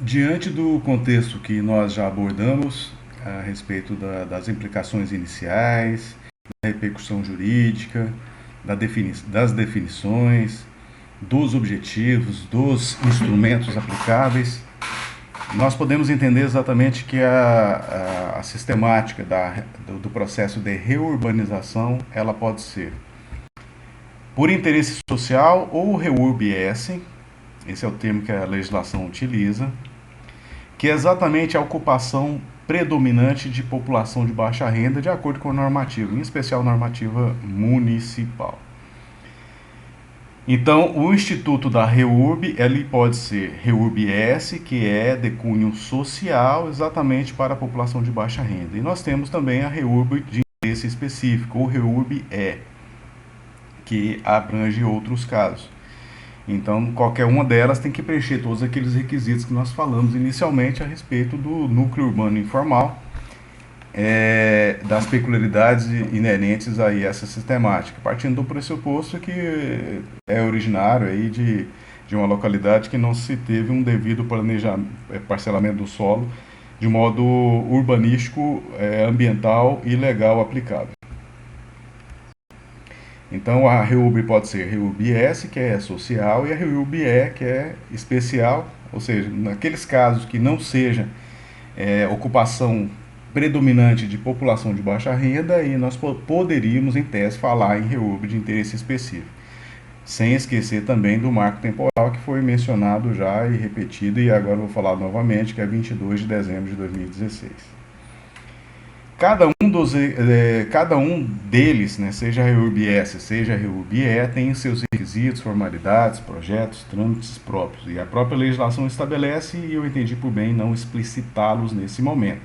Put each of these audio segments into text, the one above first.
Diante do contexto que nós já abordamos a respeito das implicações iniciais, da repercussão jurídica, das definições, dos objetivos, dos instrumentos aplicáveis, nós podemos entender exatamente que a sistemática do processo de reurbanização ela pode ser por interesse social ou REURB-S, esse é o termo que a legislação utiliza, que é exatamente a ocupação predominante de população de baixa renda de acordo com a normativa, em especial a normativa municipal. Então, o Instituto da REURB, ele pode ser REURB-S, que é de cunho social, exatamente para a população de baixa renda. E nós temos também a REURB de interesse específico, ou REURB-E, que abrange outros casos. Então, qualquer uma delas tem que preencher todos aqueles requisitos que nós falamos inicialmente a respeito do núcleo urbano informal, das peculiaridades inerentes a essa sistemática, partindo do pressuposto que é originário aí de uma localidade que não se teve um devido parcelamento do solo de modo urbanístico, ambiental e legal aplicável. Então a REURB pode ser REURB-S, que é social, e a REURB-E, que é especial, ou seja, naqueles casos que não seja ocupação predominante de população de baixa renda, e nós poderíamos, em tese, falar em REURB de interesse específico. Sem esquecer também do marco temporal que foi mencionado já e repetido, e agora vou falar novamente, que é 22 de dezembro de 2016. Cada um deles, né, seja a REURB-S, seja a REURB-E, tem seus requisitos, formalidades, projetos, trâmites próprios. E a própria legislação estabelece, e eu entendi por bem não explicitá-los nesse momento.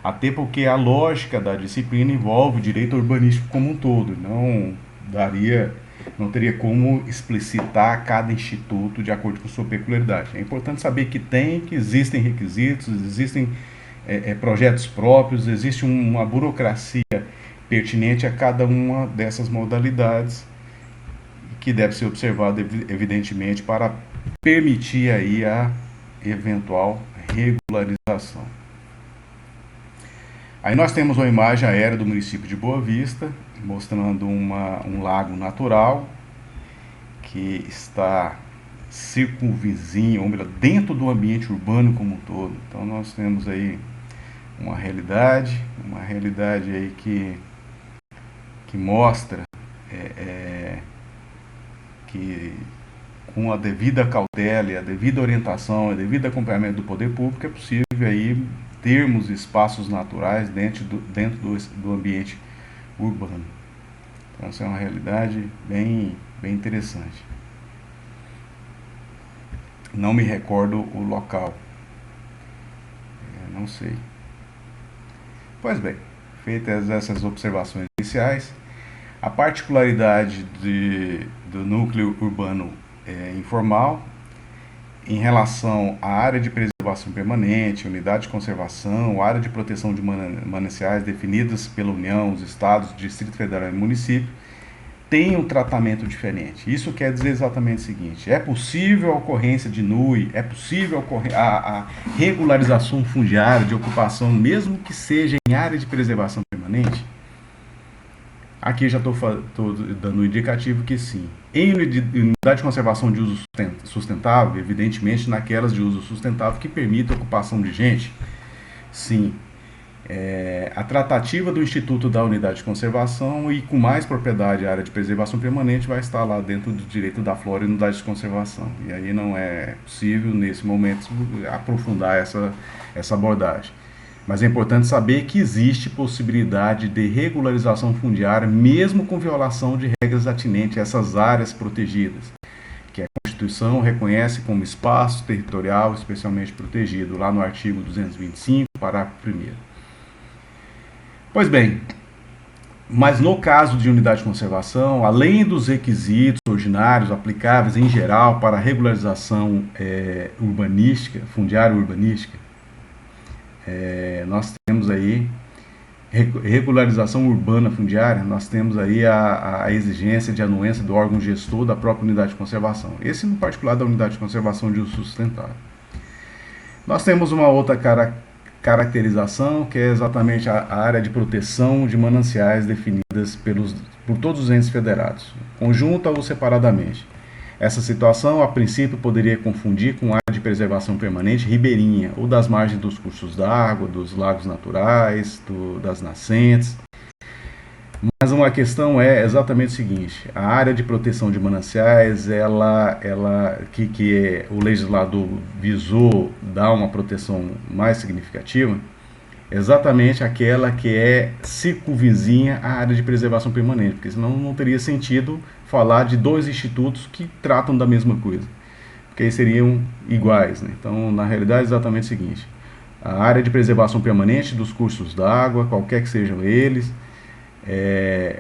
Até porque a lógica da disciplina envolve o direito urbanístico como um todo. Não teria como explicitar cada instituto de acordo com sua peculiaridade. É importante saber que existem requisitos, existem projetos próprios, existe uma burocracia pertinente a cada uma dessas modalidades que deve ser observada evidentemente para permitir aí a eventual regularização. Aí nós temos uma imagem aérea do município de Boa Vista, mostrando um lago natural que está circunvizinho, ou melhor, dentro do ambiente urbano como um todo. Então nós temos aí uma realidade aí que mostra que com a devida cautela e a devida orientação, o devido acompanhamento do poder público, é possível aí termos espaços naturais dentro do ambiente urbano. Então essa é uma realidade bem interessante. Não me recordo o local. Não sei. Pois bem, feitas essas observações iniciais, a particularidade do núcleo urbano informal em relação à área de preservação permanente, unidade de conservação, área de proteção de mananciais definidas pela União, os estados, Distrito Federal e município, tem um tratamento diferente. Isso quer dizer exatamente o seguinte: é possível a ocorrência de NUI, é possível a regularização fundiária de ocupação, mesmo que seja em área de preservação permanente? Aqui já estou dando um indicativo que sim. Em unidade de conservação de uso sustentável, evidentemente naquelas de uso sustentável que permitem a ocupação de gente, sim. A tratativa do Instituto da Unidade de Conservação e com mais propriedade a área de preservação permanente vai estar lá dentro do direito da flora e unidade de conservação. E aí não é possível, nesse momento, aprofundar essa abordagem. Mas é importante saber que existe possibilidade de regularização fundiária, mesmo com violação de regras atinentes a essas áreas protegidas, que a Constituição reconhece como espaço territorial especialmente protegido, lá no artigo 225, parágrafo 1º. Pois bem, mas no caso de unidade de conservação, além dos requisitos ordinários aplicáveis em geral para a regularização urbanística, fundiária urbanística, nós temos aí regularização urbana fundiária, nós temos aí a exigência de anuência do órgão gestor da própria unidade de conservação. Esse no particular da unidade de conservação de uso sustentável. Nós temos uma outra caracterização, que é exatamente a área de proteção de mananciais definidas por todos os entes federados, conjunta ou separadamente. Essa situação, a princípio, poderia confundir com área de preservação permanente ribeirinha, ou das margens dos cursos d'água, dos lagos naturais, das nascentes. Mas uma questão é exatamente o seguinte: a área de proteção de mananciais, que o legislador visou dar uma proteção mais significativa, é exatamente aquela que é circunvizinha à área de preservação permanente, porque senão não teria sentido falar de dois institutos que tratam da mesma coisa, porque aí seriam iguais, né? Então, na realidade, é exatamente o seguinte: a área de preservação permanente dos cursos d'água, qualquer que sejam eles,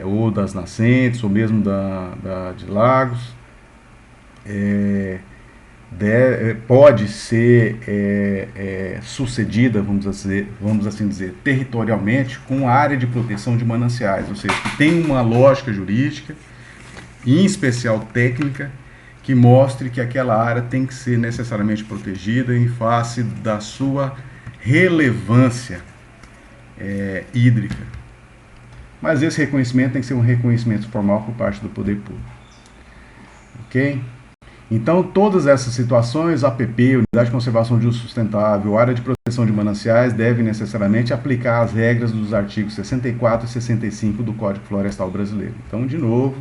ou das nascentes, ou mesmo de lagos, pode ser sucedida, vamos assim dizer, territorialmente com a área de proteção de mananciais, ou seja, que tem uma lógica jurídica, e em especial técnica, que mostre que aquela área tem que ser necessariamente protegida em face da sua relevância hídrica. Mas esse reconhecimento tem que ser um reconhecimento formal por parte do poder público. Ok? Então, todas essas situações, APP, Unidade de Conservação de Uso Sustentável, Área de Proteção de Mananciais, devem necessariamente aplicar as regras dos artigos 64 e 65 do Código Florestal Brasileiro. Então, de novo,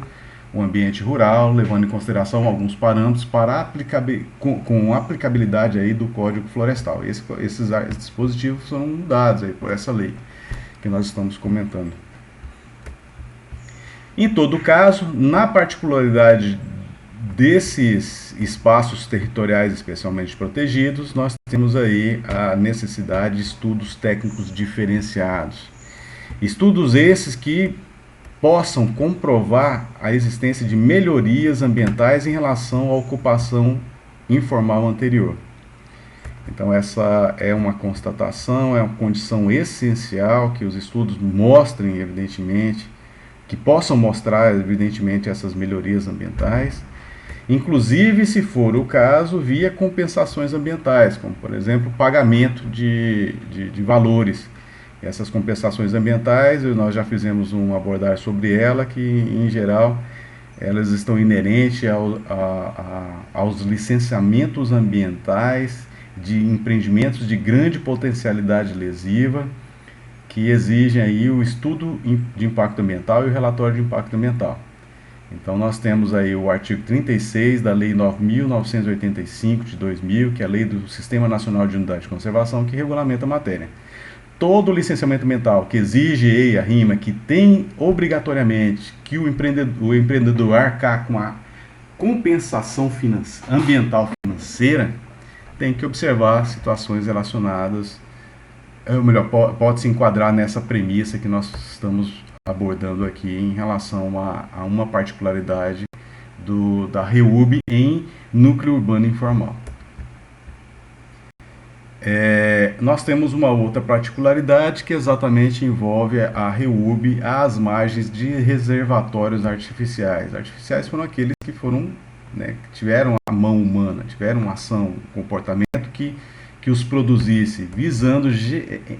o ambiente rural, levando em consideração alguns parâmetros com aplicabilidade aí do Código Florestal. Esses dispositivos são mudados aí por essa lei que nós estamos comentando. Em todo caso, na particularidade desses espaços territoriais especialmente protegidos, nós temos aí a necessidade de estudos técnicos diferenciados. Estudos esses que possam comprovar a existência de melhorias ambientais em relação à ocupação informal anterior. Então, essa é uma constatação, é uma condição essencial que os estudos mostrem, evidentemente, que possam mostrar, evidentemente, essas melhorias ambientais, inclusive, se for o caso, via compensações ambientais, como, por exemplo, pagamento de valores. Essas compensações ambientais, nós já fizemos uma abordagem sobre ela, que, em geral, elas estão inerentes aos licenciamentos ambientais de empreendimentos de grande potencialidade lesiva, que exigem aí o estudo de impacto ambiental e o relatório de impacto ambiental. Então, nós temos aí o artigo 36 da Lei 9.985 de 2000, que é a Lei do Sistema Nacional de Unidade de Conservação, que regulamenta a matéria. Todo licenciamento ambiental que exige EIA, RIMA, que tem obrigatoriamente que o empreendedor arcar com a compensação ambiental financeira, tem que observar situações relacionadas, ou melhor, pode se enquadrar nessa premissa que nós estamos abordando aqui em relação a uma particularidade da REURB em núcleo urbano informal. Nós temos uma outra particularidade que exatamente envolve a REURB às margens de reservatórios artificiais. Artificiais foram aqueles que foram, que tiveram a mão humana, tiveram uma ação, um comportamento que os produzisse, visando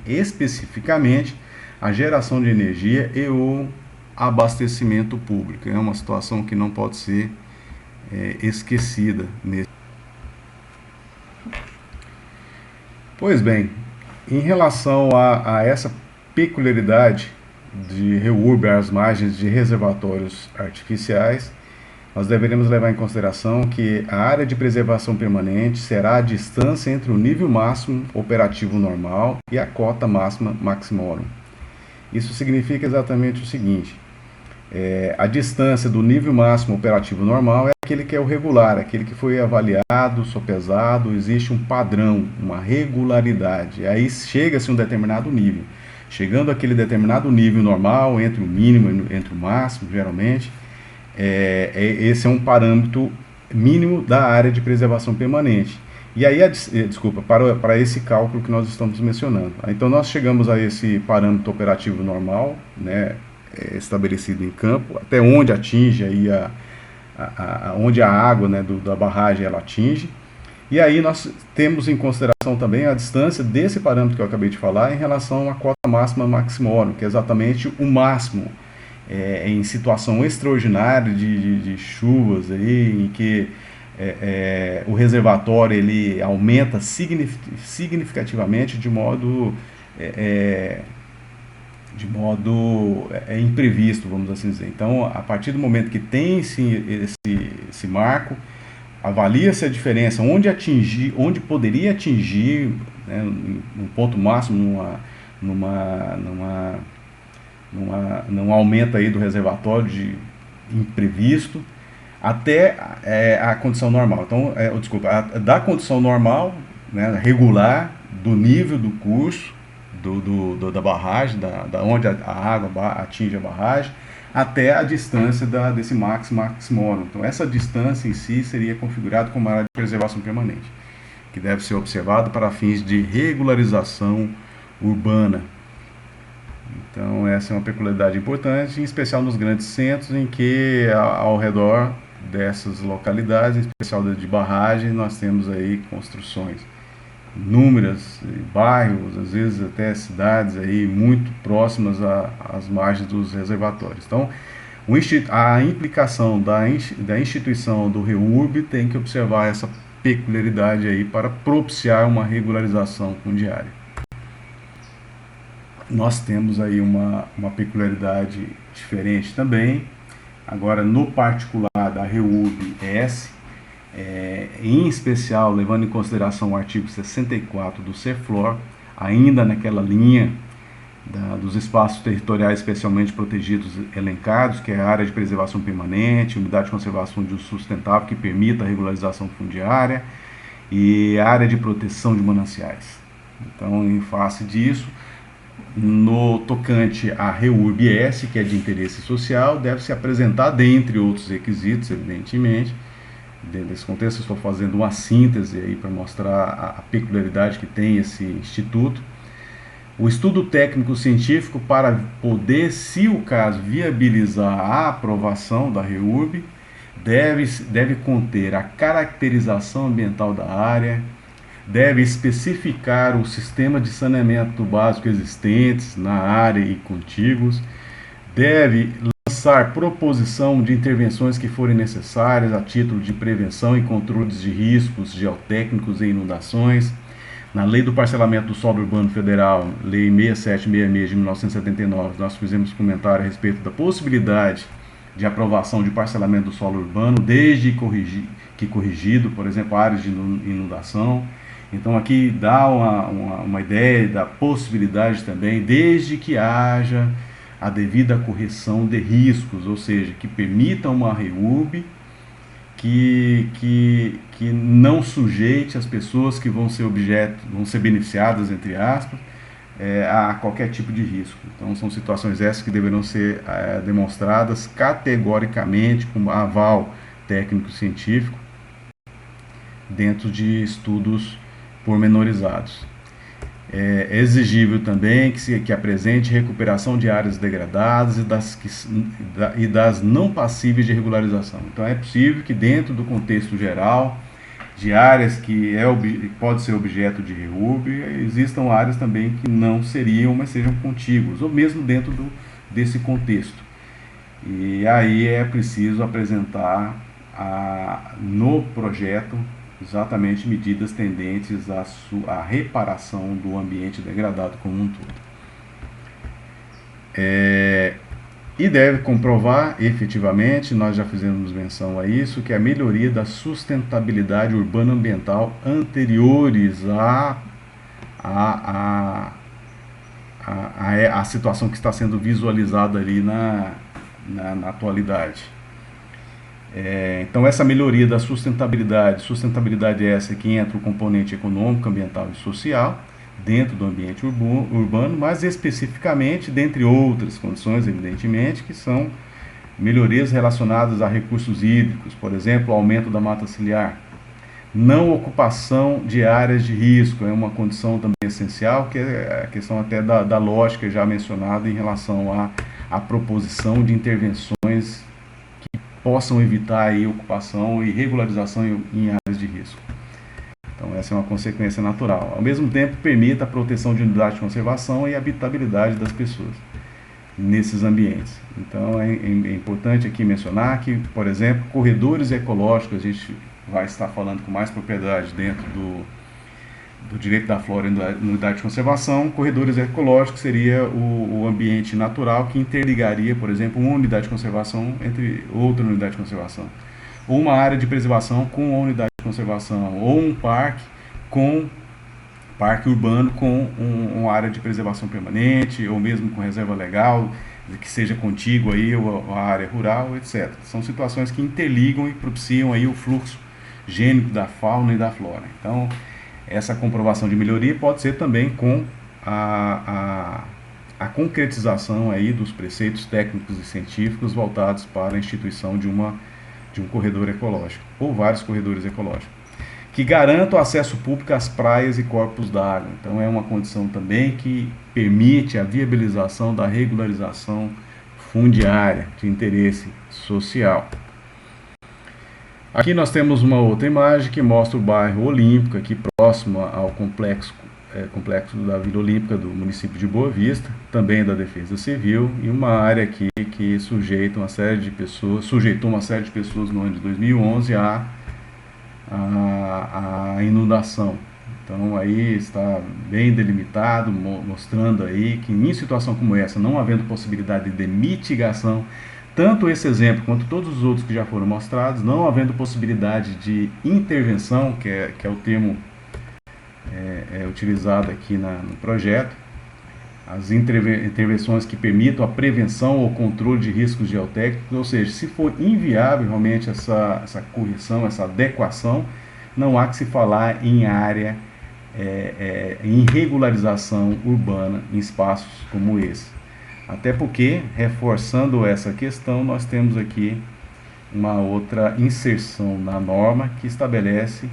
especificamente a geração de energia e o abastecimento público. É uma situação que não pode ser esquecida. Pois bem, em relação a essa peculiaridade de REURB às margens de reservatórios artificiais, nós deveremos levar em consideração que a área de preservação permanente será a distância entre o nível máximo operativo normal e a cota máxima maximorum. Isso significa exatamente o seguinte: a distância do nível máximo operativo normal é aquele que é o regular, aquele que foi avaliado, sopesado, existe um padrão, uma regularidade. Aí chega-se a um determinado nível. Chegando àquele determinado nível normal, entre o mínimo e entre o máximo, geralmente, esse é um parâmetro mínimo da área de preservação permanente. E aí, para esse cálculo que nós estamos mencionando. Então, nós chegamos a esse parâmetro operativo normal, estabelecido em campo, até onde atinge aí onde a água da barragem ela atinge. E aí nós temos em consideração também a distância desse parâmetro que eu acabei de falar em relação à cota máxima maximorum, que é exatamente o máximo em situação extraordinária de chuvas aí, em que o reservatório ele aumenta significativamente de modo imprevisto, vamos assim dizer. Então, a partir do momento que tem esse marco, avalia-se a diferença, onde poderia atingir, né, um ponto máximo num aumento aí do reservatório de imprevisto, até a condição normal. Então, desculpa, da condição normal, né, regular, do nível do curso, da barragem, da onde a água atinge a barragem, até a distância desse maximorum. Então, essa distância em si seria configurada como área de preservação permanente, que deve ser observado para fins de regularização urbana. Então, essa é uma peculiaridade importante, em especial nos grandes centros, em que ao redor dessas localidades, em especial de barragem, nós temos aí construções inúmeras, bairros, às vezes até cidades aí muito próximas às margens dos reservatórios. Então, a implicação da instituição do REURB tem que observar essa peculiaridade aí para propiciar uma regularização fundiária. Nós temos aí uma peculiaridade diferente também, agora no particular da REURB-S, em especial levando em consideração o artigo 64 do CEFLOR, ainda naquela linha dos espaços territoriais especialmente protegidos elencados, que é a área de preservação permanente, unidade de conservação de uso sustentável que permita a regularização fundiária e a área de proteção de mananciais. Então, em face disso, no tocante à REURB-S, que é de interesse social, deve se apresentar, dentre outros requisitos, evidentemente. Dentro desse contexto, eu estou fazendo uma síntese aí para mostrar a peculiaridade que tem esse instituto. O estudo técnico-científico para poder, se o caso, viabilizar a aprovação da REURB, deve conter a caracterização ambiental da área, deve especificar o sistema de saneamento básico existentes na área e contíguos, deve lançar proposição de intervenções que forem necessárias a título de prevenção e controles de riscos geotécnicos e inundações. Na Lei do Parcelamento do Solo Urbano Federal, Lei 6766 de 1979, nós fizemos comentário a respeito da possibilidade de aprovação de parcelamento do solo urbano, desde que corrigido, por exemplo, áreas de inundação. Então aqui dá uma ideia da possibilidade também, desde que haja a devida correção de riscos, ou seja, que permita uma REURB que não sujeite as pessoas que vão ser beneficiadas, entre aspas, a qualquer tipo de risco. Então são situações essas que deverão ser demonstradas categoricamente com aval técnico-científico dentro de estudos pormenorizados. É exigível também que apresente recuperação de áreas degradadas e das não passíveis de regularização. Então é possível que dentro do contexto geral de áreas que pode ser objeto de REURB, existam áreas também que não seriam, mas sejam contíguas, ou mesmo dentro desse contexto. E aí é preciso apresentar no projeto exatamente medidas tendentes à reparação do ambiente degradado como um todo. E deve comprovar efetivamente, nós já fizemos menção a isso, que a melhoria da sustentabilidade urbano-ambiental anteriores à situação que está sendo visualizada ali na atualidade. Então essa melhoria da sustentabilidade é essa que entra o componente econômico, ambiental e social dentro do ambiente urbano, mas especificamente, dentre outras condições, evidentemente, que são melhorias relacionadas a recursos hídricos, por exemplo, aumento da mata ciliar, não ocupação de áreas de risco, é uma condição também essencial, que é a questão até da lógica já mencionada em relação à proposição de intervenções possam evitar aí ocupação e regularização em áreas de risco. Então essa é uma consequência natural. Ao mesmo tempo, permite a proteção de unidades de conservação e a habitabilidade das pessoas nesses ambientes. Então é importante aqui mencionar que, por exemplo, corredores ecológicos, a gente vai estar falando com mais propriedade dentro do direito da flora e da unidade de conservação. Corredores ecológicos seria o ambiente natural que interligaria, por exemplo, uma unidade de conservação entre outra unidade de conservação, ou uma área de preservação com uma unidade de conservação, ou um parque urbano com uma área de preservação permanente, ou mesmo com reserva legal, que seja contígua aí, ou a área rural, etc. São situações que interligam e propiciam aí o fluxo gênico da fauna e da flora. Então, essa comprovação de melhoria pode ser também com a concretização aí dos preceitos técnicos e científicos voltados para a instituição de um corredor ecológico, ou vários corredores ecológicos, que garantam o acesso público às praias e corpos d'água. Então é uma condição também que permite a viabilização da regularização fundiária de interesse social. Aqui nós temos uma outra imagem que mostra o bairro Olímpico, aqui próximo ao complexo da Vila Olímpica do município de Boa Vista, também da Defesa Civil, e uma área aqui que sujeitou uma série de pessoas no ano de 2011 à inundação. Então aí está bem delimitado, mostrando aí que em situação como essa, não havendo possibilidade de mitigação, tanto esse exemplo quanto todos os outros que já foram mostrados, não havendo possibilidade de intervenção, que é o termo utilizado aqui no projeto, as intervenções que permitam a prevenção ou controle de riscos geotécnicos, ou seja, se for inviável realmente essa correção, essa adequação, não há que se falar em área, em regularização urbana em espaços como esse. Até porque, reforçando essa questão, nós temos aqui uma outra inserção na norma que estabelece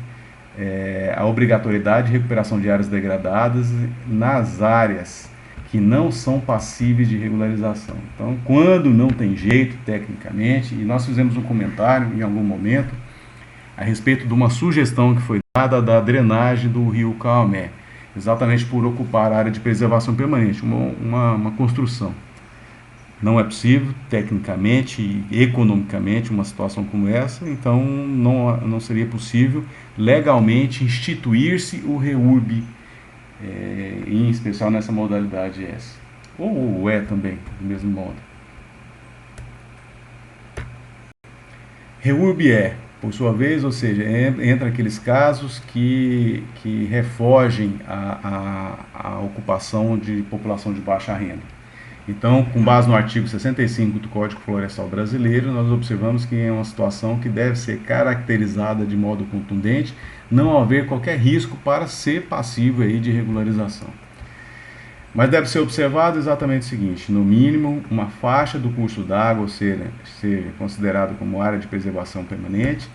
a obrigatoriedade de recuperação de áreas degradadas nas áreas que não são passíveis de regularização. Então, quando não tem jeito, tecnicamente, e nós fizemos um comentário em algum momento a respeito de uma sugestão que foi dada da drenagem do rio Caomé, exatamente por ocupar a área de preservação permanente, uma construção. Não é possível, tecnicamente e economicamente, uma situação como essa, então não seria possível legalmente instituir-se o REURB, em especial nessa modalidade S. Ou o E também, do mesmo modo. REURB por sua vez, ou seja, entra aqueles casos que refogem a ocupação de população de baixa renda. Então, com base no artigo 65 do Código Florestal Brasileiro, nós observamos que é uma situação que deve ser caracterizada de modo contundente, não haver qualquer risco para ser passível aí de regularização. Mas deve ser observado exatamente o seguinte: no mínimo, uma faixa do curso d'água ser considerada como área de preservação permanente,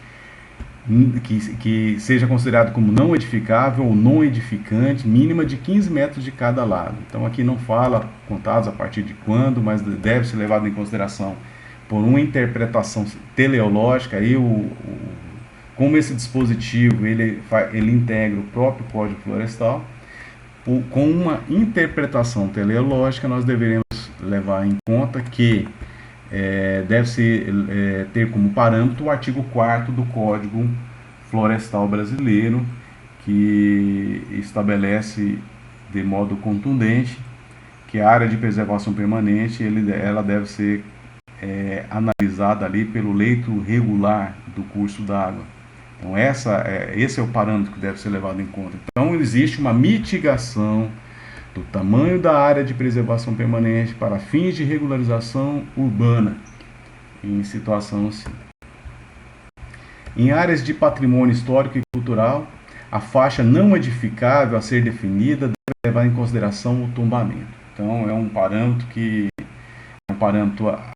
que seja considerado como não edificável ou não edificante, mínima de 15 metros de cada lado. Então aqui não fala contados a partir de quando, mas deve ser levado em consideração por uma interpretação teleológica. Aí como esse dispositivo ele integra o próprio Código Florestal, com uma interpretação teleológica, nós deveremos levar em conta que deve-se ter como parâmetro o artigo 4º do Código Florestal Brasileiro, que estabelece de modo contundente que a área de preservação permanente ela deve ser analisada ali pelo leito regular do curso d'água. Então esse é o parâmetro que deve ser levado em conta. Então existe uma mitigação do tamanho da área de preservação permanente para fins de regularização urbana em situação assim. Em áreas de patrimônio histórico e cultural, a faixa não edificável a ser definida deve levar em consideração o tombamento. Então é um parâmetro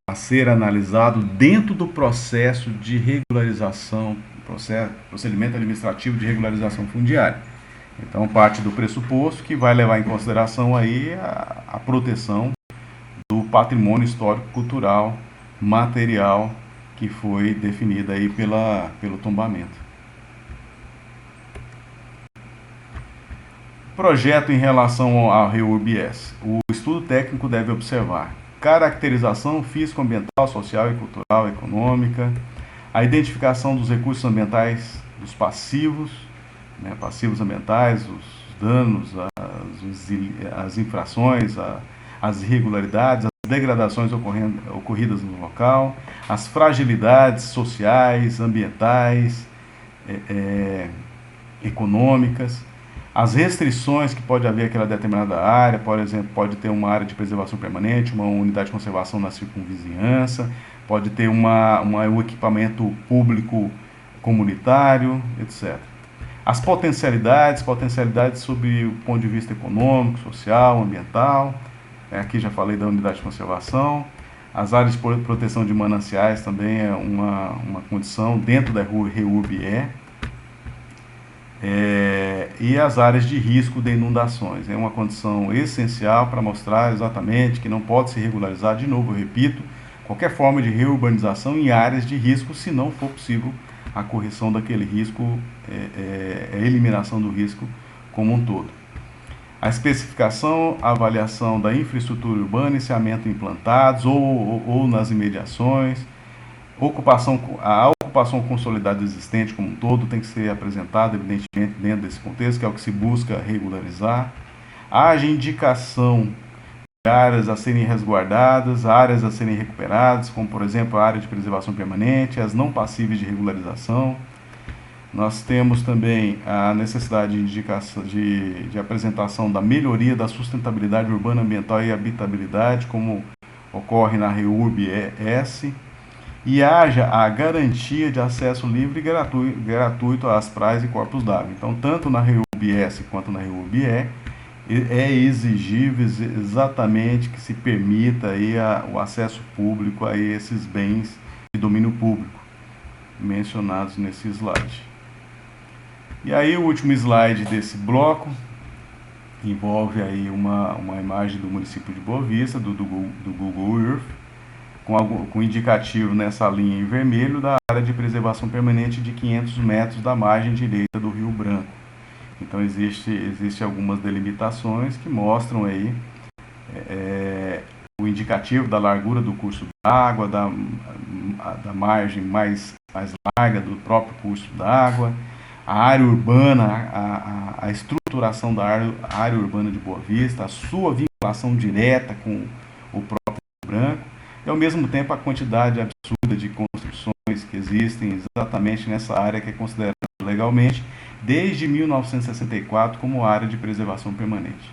a ser analisado dentro do processo de regularização, procedimento administrativo de regularização fundiária. Então parte do pressuposto que vai levar em consideração aí a proteção do patrimônio histórico, cultural, material que foi definida aí pelo tombamento. Projeto em relação ao REURB-S. O estudo técnico deve observar caracterização físico-ambiental, social e cultural, econômica, a identificação dos recursos ambientais, dos passivos, né, passivos ambientais, os danos, as infrações, as irregularidades, as degradações ocorridas no local, as fragilidades sociais, ambientais, econômicas, as restrições que pode haver aquela determinada área, por exemplo, pode ter uma área de preservação permanente, uma unidade de conservação na circunvizinhança, pode ter um equipamento público comunitário, etc. As potencialidades sob o ponto de vista econômico, social, ambiental, aqui já falei da unidade de conservação. As áreas de proteção de mananciais também é uma condição dentro da REURB-E. E as áreas de risco de inundações. É uma condição essencial para mostrar exatamente que não pode se regularizar, de novo, eu repito, qualquer forma de reurbanização em áreas de risco, se não for possível a correção daquele risco, a eliminação do risco como um todo. A especificação, a avaliação da infraestrutura urbana, iniciamento implantados ou nas imediações, a ocupação consolidada existente como um todo tem que ser apresentada, evidentemente, dentro desse contexto, que é o que se busca regularizar. Haja indicação de áreas a serem resguardadas, áreas a serem recuperadas, como, por exemplo, a área de preservação permanente, as não passíveis de regularização. Nós temos também a necessidade de apresentação da melhoria da sustentabilidade urbana, ambiental e habitabilidade, como ocorre na REURB-S. E haja a garantia de acesso livre e gratuito às praias e corpos d'água. Então, tanto na REURB-S quanto na REURB-E, é exigível exatamente que se permita aí o acesso público a esses bens de domínio público, mencionados nesse slide. E aí, o último slide desse bloco envolve aí uma imagem do município de Boa Vista, do Google Earth, com indicativo nessa linha em vermelho da área de preservação permanente de 500 metros da margem direita do Rio Branco. Então existe algumas delimitações que mostram aí o indicativo da largura do curso d'água, da margem mais larga do próprio curso d'água, a área urbana, a estruturação da área urbana de Boa Vista, a sua vinculação direta com o próprio Rio Branco, e ao mesmo tempo a quantidade absurda de construções que existem exatamente nessa área que é considerada legalmente desde 1964 como área de preservação permanente.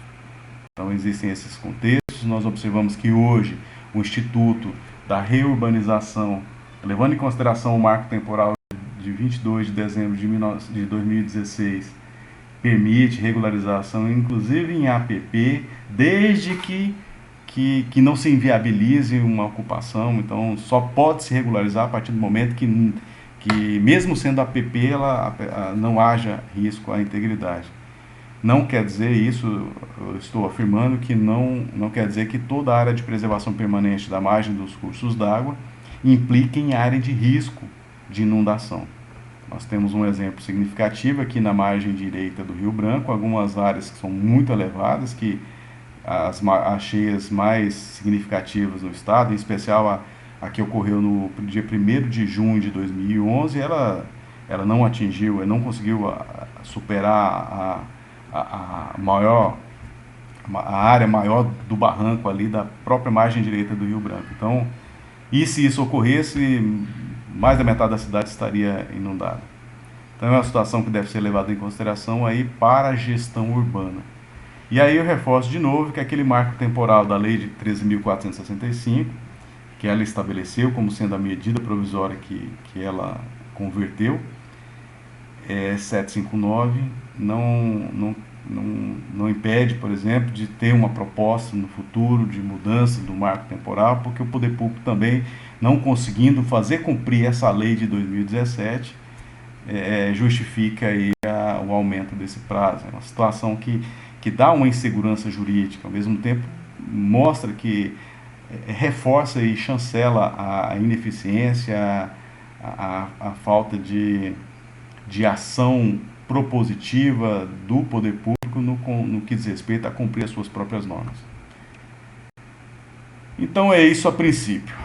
Então existem esses contextos, nós observamos que hoje o Instituto da Reurbanização, levando em consideração o marco temporal de 22 de dezembro de 2016, permite regularização inclusive em APP, desde que não se inviabilize uma ocupação. Então só pode se regularizar a partir do momento que mesmo sendo APP, ela não haja risco à integridade. Não quer dizer isso, eu estou afirmando que não quer dizer que toda a área de preservação permanente da margem dos cursos d'água implique em área de risco de inundação. Nós temos um exemplo significativo aqui na margem direita do Rio Branco, algumas áreas que são muito elevadas, que as cheias mais significativas no estado, em especial a que ocorreu no dia 1º de junho de 2011, ela não atingiu, não conseguiu superar a área maior do barranco ali da própria margem direita do Rio Branco. Então, e se isso ocorresse, mais da metade da cidade estaria inundada. Então é uma situação que deve ser levada em consideração aí para a gestão urbana. E aí eu reforço de novo que aquele marco temporal da lei de 13.465, que ela estabeleceu como sendo a medida provisória que ela converteu, 759, não impede, por exemplo, de ter uma proposta no futuro de mudança do marco temporal, porque o poder público também, não conseguindo fazer cumprir essa lei de 2017, justifica aí o aumento desse prazo. É uma situação que dá uma insegurança jurídica, ao mesmo tempo mostra que reforça e chancela a ineficiência, a falta de ação propositiva do poder público público no que diz respeito a cumprir as suas próprias normas. Então é isso a princípio.